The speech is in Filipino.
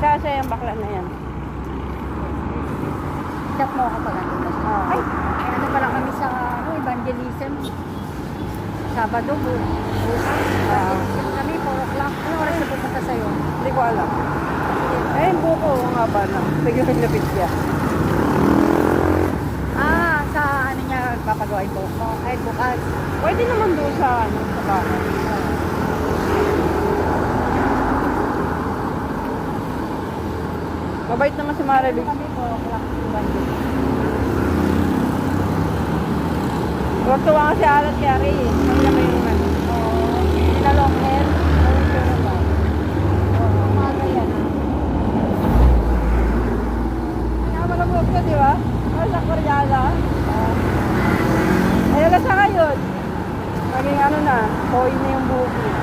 Siya yung bakla na yan. Chat mo ako pag nandun na siya. Ay, ano pala kami sa evangelism. Sabado, bukas. Evangelism kami, 4 o'clock. Ano oras na pupunta sa'yo? Hindi ko alam. Eh, yung buko, ang haba na. Sige, naglapit siya. Sa ano niya, papagawa yung buhok mo. Ay, bukas. Pwede naman doon sa, sa bahay. Mabait naman si Maribig. Kami, 4 o'clock. Evangelism. Tuwa nga si Alat kaya Ray. Hindi kami yung ano. Na long hair. Umaga yan. Kaya malabog ka, di ba? Ano sa Koreala? Ay, alas sa ngayon. Naging ano na, toy na yung buhok niya.